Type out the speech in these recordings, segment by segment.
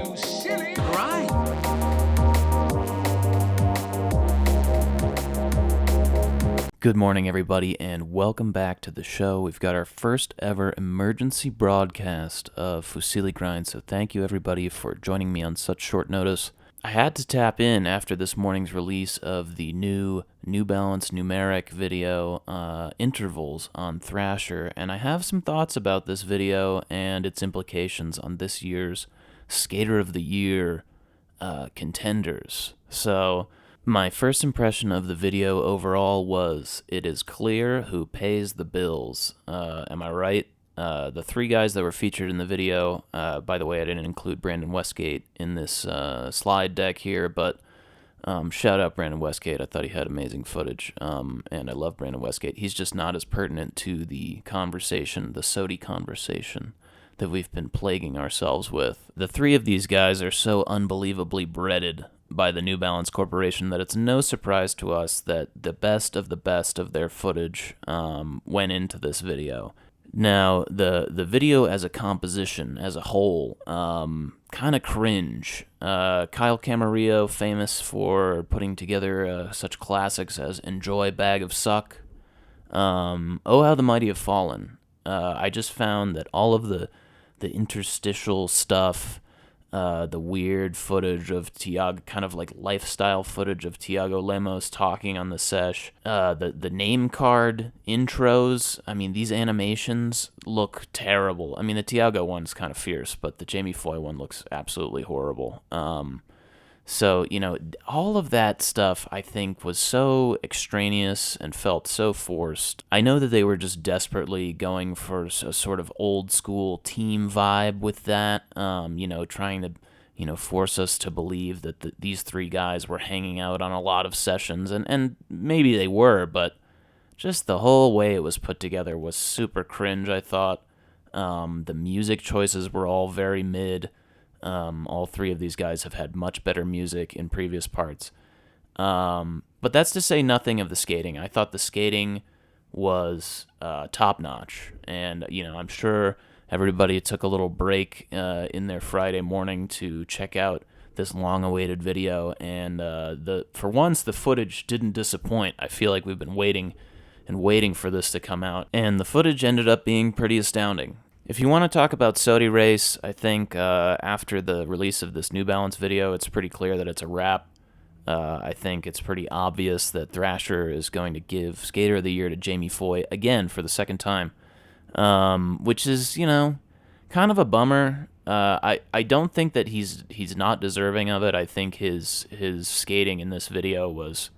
Fusilli. Right. Good morning, everybody, and welcome back to the show. We've got our first ever emergency broadcast of Fusilli Grind, so thank you, everybody, for joining me on such short notice. I had to tap in after this morning's release of the New Balance numeric video intervals on Thrasher, and I have some thoughts about this video and its implications on this year's Skater of the Year contenders. So, my first impression of the video overall was, it is clear who pays the bills. Am I right? The three guys that were featured in the video, by the way, I didn't include Brandon Westgate in this slide deck here, but shout out Brandon Westgate. I thought he had amazing footage, and I love Brandon Westgate. He's just not as pertinent to the conversation, the SOTY conversation, that we've been plaguing ourselves with. The three of these guys are so unbelievably breaded by the New Balance Corporation that it's no surprise to us that the best of their footage went into this video. Now, the video as a composition, as a whole, kind of cringe. Kyle Camarillo, famous for putting together such classics as Enjoy Bag of Suck, Oh How the Mighty Have Fallen. I just found that all of the interstitial stuff, the weird footage of Tiago, kind of like lifestyle footage of Tiago Lemos talking on the sesh, the name card intros, I mean, these animations look terrible. I mean, the Tiago one's kind of fierce, but the Jamie Foy one looks absolutely horrible. So, all of that stuff, I think, was so extraneous and felt so forced. I know that they were just desperately going for a sort of old-school team vibe with that, trying to, force us to believe that these three guys were hanging out on a lot of sessions, and maybe they were, but just the whole way it was put together was super cringe, I thought. The music choices were all very mid. All three of these guys have had much better music in previous parts. But that's to say nothing of the skating. I thought the skating was top-notch. And, I'm sure everybody took a little break in their Friday morning to check out this long-awaited video. And for once, the footage didn't disappoint. I feel like we've been waiting and waiting for this to come out. And the footage ended up being pretty astounding. If you want to talk about SOTY Race, I think after the release of this New Balance video, it's pretty clear that it's a wrap. I think it's pretty obvious that Thrasher is going to give Skater of the Year to Jamie Foy again for the second time, which is, kind of a bummer. I don't think that he's not deserving of it. I think his skating in this video was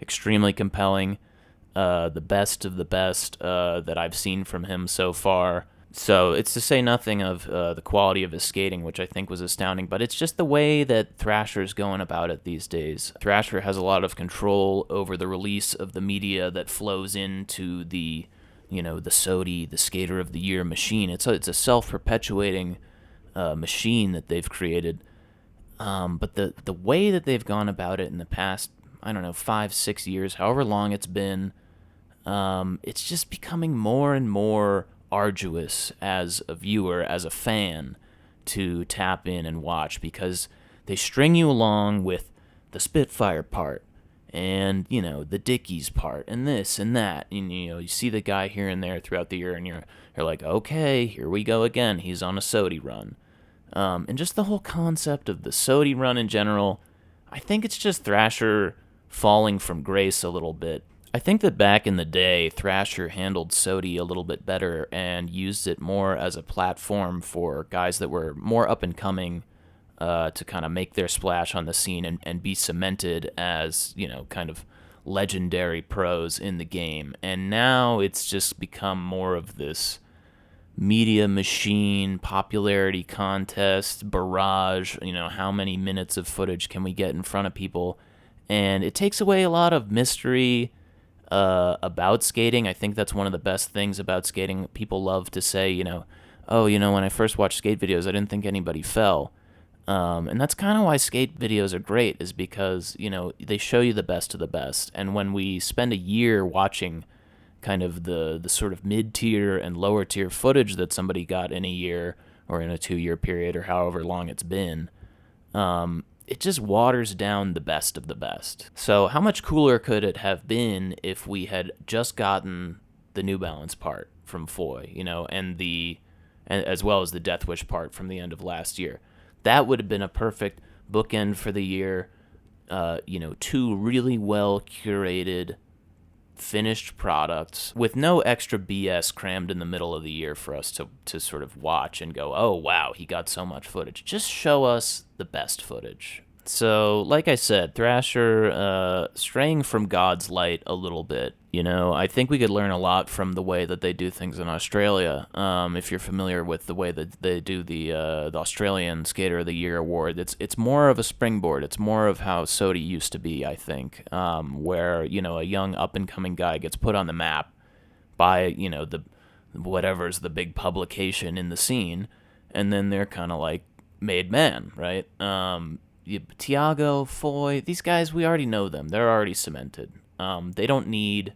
extremely compelling, the best of the best that I've seen from him so far. So it's to say nothing of the quality of his skating, which I think was astounding, but it's just the way that Thrasher's going about it these days. Thrasher has a lot of control over the release of the media that flows into the, the SOTY, the Skater of the Year machine. It's a self-perpetuating machine that they've created. But the way that they've gone about it in the past, 5-6 years, however long it's been, it's just becoming more and more arduous as a viewer, as a fan, to tap in and watch, because they string you along with the Spitfire part and the Dickies part and this and that, and you see the guy here and there throughout the year, and you're like, okay, here we go again, he's on a SOTY run, and just the whole concept of the SOTY run in general, I think it's just Thrasher falling from grace a little bit. I think that back in the day, Thrasher handled SOTY a little bit better and used it more as a platform for guys that were more up-and-coming to kind of make their splash on the scene and be cemented as, kind of legendary pros in the game. And now it's just become more of this media machine, popularity contest, barrage, how many minutes of footage can we get in front of people? And it takes away a lot of mystery about skating. I think that's one of the best things about skating. People love to say, when I first watched skate videos, I didn't think anybody fell. And that's kind of why skate videos are great, is because, they show you the best of the best. And when we spend a year watching kind of the sort of mid-tier and lower-tier footage that somebody got in a year or in a 2-year period or however long it's been, It just waters down the best of the best. So how much cooler could it have been if we had just gotten the New Balance part from Foy, and as well as the Death Wish part from the end of last year? That would have been a perfect bookend for the year. Two really well curated, finished products with no extra BS crammed in the middle of the year for us to sort of watch and go, oh, wow, he got so much footage. Just show us the best footage. So, like I said, Thrasher straying from God's light a little bit. I think we could learn a lot from the way that they do things in Australia. If you're familiar with the way that they do the Australian Skater of the Year award, it's more of a springboard. It's more of how SOTY used to be, I think, where a young up and coming guy gets put on the map by the whatever's the big publication in the scene, and then they're kind of like made man, right? Tiago, Foy, these guys, we already know them. They're already cemented. They don't need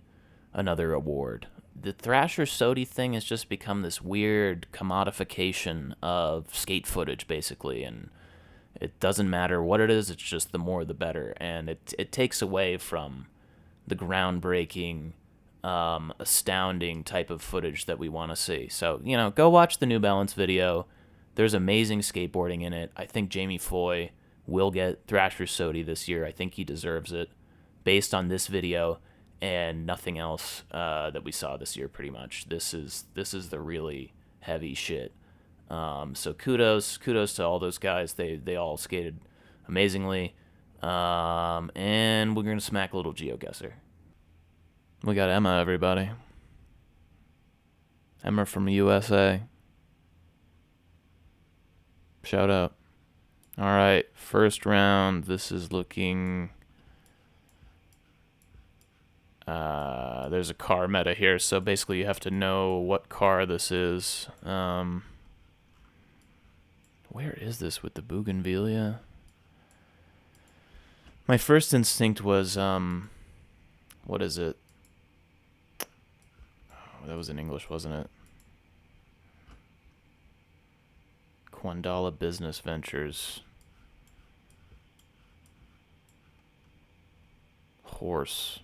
another award. The Thrasher SOTY thing has just become this weird commodification of skate footage, basically, and it doesn't matter what it is, it's just the more the better, and it takes away from the groundbreaking, astounding type of footage that we want to see. So, go watch the New Balance video. There's amazing skateboarding in it. I think Jamie Foy will get Thrasher SOTY this year. I think he deserves it based on this video and nothing else that we saw this year, pretty much. This is the really heavy shit. So kudos to all those guys. They all skated amazingly. And we're going to smack a little GeoGuessr. We got Emma, everybody. Emma from USA. Shout out. All right, first round. This is looking... there's a car meta here, so basically you have to know what car this is. Where is this with the Bougainvillea? My first instinct was, what is it? Oh, that was in English, wasn't it? Quandala Business Ventures. Horse.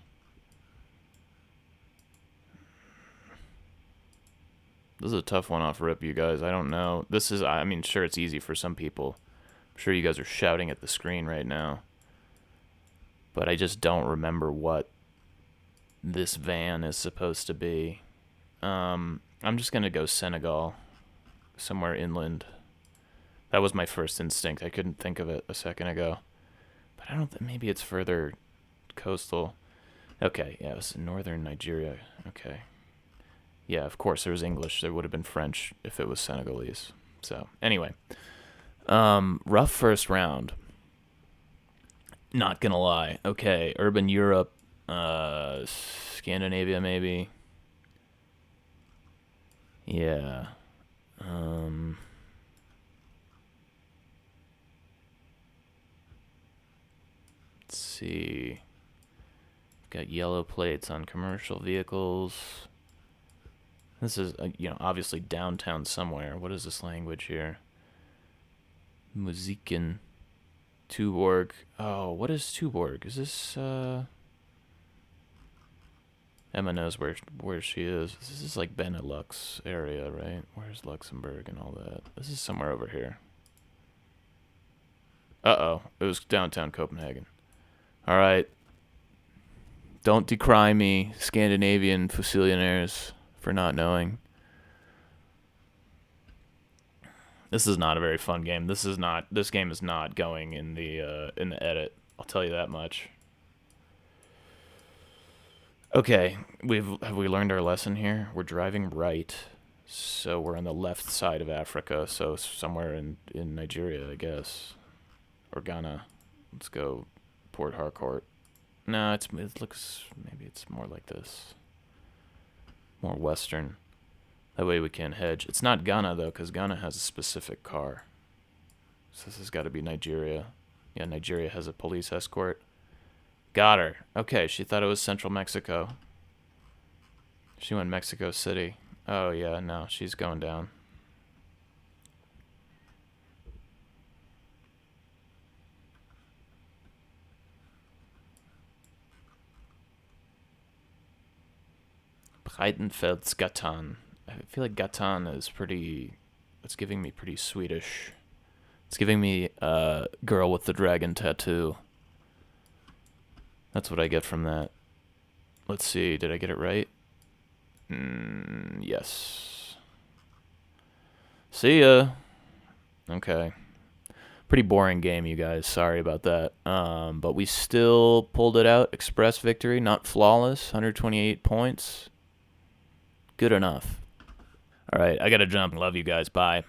This is a tough one off rip, you guys. I don't know. This is, I mean, sure, it's easy for some people. I'm sure you guys are shouting at the screen right now. But I just don't remember what this van is supposed to be. I'm just going to go Senegal. Somewhere inland. That was my first instinct. I couldn't think of it a second ago. But I don't think, maybe it's further coastal. Okay, yeah, it was northern Nigeria. Okay. Yeah, of course there was English. There would have been French if it was Senegalese. So, anyway. Rough first round. Not gonna lie. Okay, urban Europe, Scandinavia maybe. Yeah. Let's see. Got yellow plates on commercial vehicles. This is, obviously downtown somewhere. What is this language here? Musiken. Tuborg. Oh, what is Tuborg? Is this, Emma knows where she is. This is like Benelux area, right? Where's Luxembourg and all that? This is somewhere over here. Uh-oh. It was downtown Copenhagen. All right. Don't decry me, Scandinavian Fusillionaires, for not knowing. This is not a very fun game. This game is not going in the edit. I'll tell you that much. Okay, have we learned our lesson here? We're driving right, so we're on the left side of Africa, so somewhere in Nigeria, I guess, or Ghana. Let's go Port Harcourt. No, it looks, maybe it's more like this, more western. That way we can hedge. It's not Ghana though, because Ghana has a specific car. So this has got to be Nigeria. Yeah, Nigeria has a police escort. Got her. Okay, she thought it was Central Mexico. She went Mexico City. Oh yeah, no, she's going down. Breitenfeldsgatan. I feel like Gatan is pretty... It's giving me pretty Swedish. It's giving me girl with the dragon tattoo. That's what I get from that. Let's see, did I get it right? Yes. See ya. Okay. Pretty boring game, you guys. Sorry about that. But we still pulled it out. Express victory, not flawless. 128 points. Good enough. All right, I gotta jump. Love you guys. Bye.